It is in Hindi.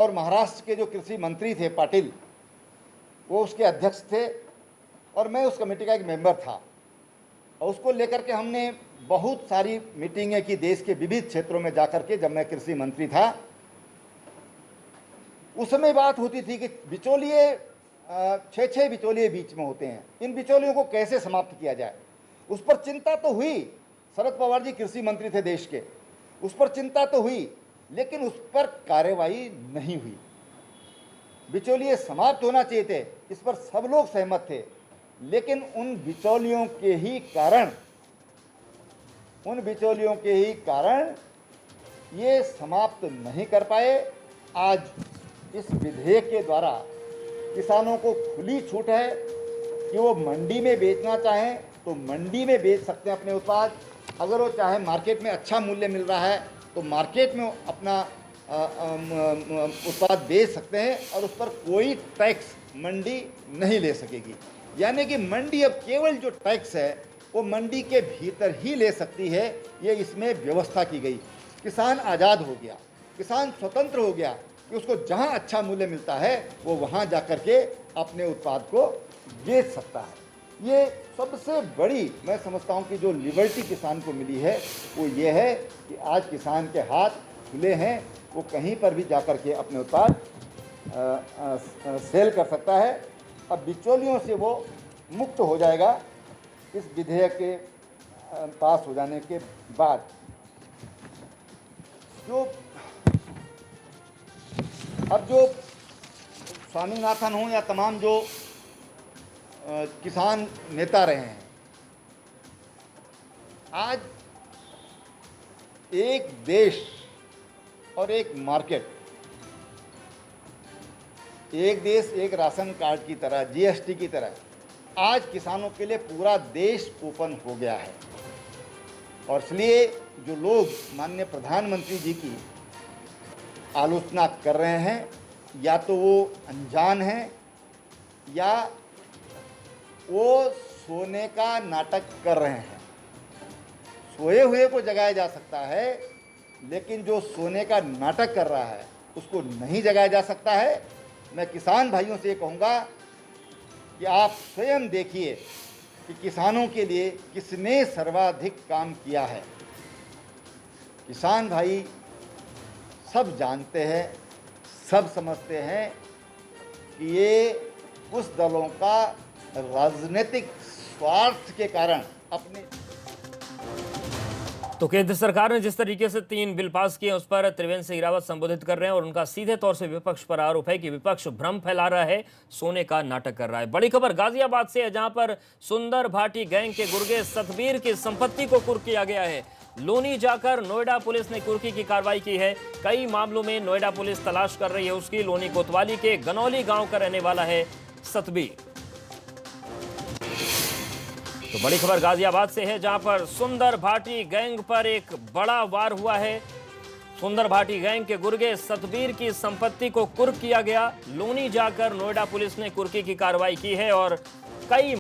और महाराष्ट्र के जो कृषि मंत्री थे पाटिल, वो उसके अध्यक्ष थे और मैं उस कमेटी का एक मेंबर था। और उसको लेकर के हमने बहुत सारी मीटिंगें की देश के विविध क्षेत्रों में जाकर के। जब मैं कृषि मंत्री था उस समय बात होती थी कि बिचौलिए 6 बिचौलिए बीच में होते हैं, इन बिचौलियों को कैसे समाप्त किया जाए। उस पर चिंता तो हुई, शरद पवार जी कृषि मंत्री थे देश के, उस पर चिंता तो हुई, लेकिन उस पर कार्रवाई नहीं हुई। बिचौलिए समाप्त होना चाहिए थे, इस पर सब लोग सहमत थे, लेकिन उन बिचौलियों के ही कारण ये समाप्त नहीं कर पाए। आज इस विधेयक के द्वारा किसानों को खुली छूट है कि वो मंडी में बेचना चाहें तो मंडी में बेच सकते हैं अपने उत्पाद। अगर वो चाहे मार्केट में अच्छा मूल्य मिल रहा है तो मार्केट में अपना उत्पाद बेच सकते हैं और उस पर कोई टैक्स मंडी नहीं ले सकेगी। यानी कि मंडी अब केवल जो टैक्स है वो मंडी के भीतर ही ले सकती है, ये इसमें व्यवस्था की गई। किसान आज़ाद हो गया, किसान स्वतंत्र हो गया कि उसको जहां अच्छा मूल्य मिलता है वो वहां जाकर के अपने उत्पाद को बेच सकता है। ये सबसे बड़ी मैं समझता हूं कि जो लिबर्टी किसान को मिली है वो ये है कि आज किसान के हाथ खुले हैं, वो कहीं पर भी जाकर के अपने उत्पाद सेल कर सकता है। अब बिचौलियों से वो मुक्त हो जाएगा इस विधेयक के पास हो जाने के बाद। अब जो स्वामीनाथन हो या तमाम जो किसान नेता रहे हैं, आज एक देश और एक मार्केट, एक देश एक राशन कार्ड की तरह, जीएसटी की तरह आज किसानों के लिए पूरा देश ओपन हो गया है। और इसलिए जो लोग माननीय प्रधानमंत्री जी की आलोचना कर रहे हैं, या तो वो अनजान हैं या वो सोने का नाटक कर रहे हैं। सोए हुए को जगाया जा सकता है, लेकिन जो सोने का नाटक कर रहा है उसको नहीं जगाया जा सकता है। मैं किसान भाइयों से ये कहूँगा कि आप स्वयं देखिए कि किसानों के लिए किसने सर्वाधिक काम किया है। किसान भाई सब जानते हैं, सब समझते हैं कि ये कुछ दलों का राजनीतिक स्वार्थ के कारण अपने। तो केंद्र सरकार ने जिस तरीके से 3 बिल पास किए उस पर त्रिवेंद्र सिंह रावत संबोधित कर रहे हैं और उनका सीधे तौर से विपक्ष पर आरोप है कि विपक्ष भ्रम फैला रहा है, सोने का नाटक कर रहा है। बड़ी खबर गाजियाबाद से है, जहां पर सुंदर भाटी गैंग के गुर्गे सतबीर की संपत्ति को कुर्क किया गया है। लोनी जाकर नोएडा पुलिस ने कुर्की की कार्रवाई की है। कई मामलों में नोएडा पुलिस तलाश कर रही है उसकी। लोनी कोतवाली के गनौली गांव का रहने वाला है सतबीर। तो बड़ी खबर गाजियाबाद से है, जहां पर सुंदर भाटी गैंग पर एक बड़ा वार हुआ है। सुंदर भाटी गैंग के गुर्गे सतबीर की संपत्ति को कुर्क किया गया। लोनी जाकर नोएडा पुलिस ने कुर्की की कार्रवाई की है और कई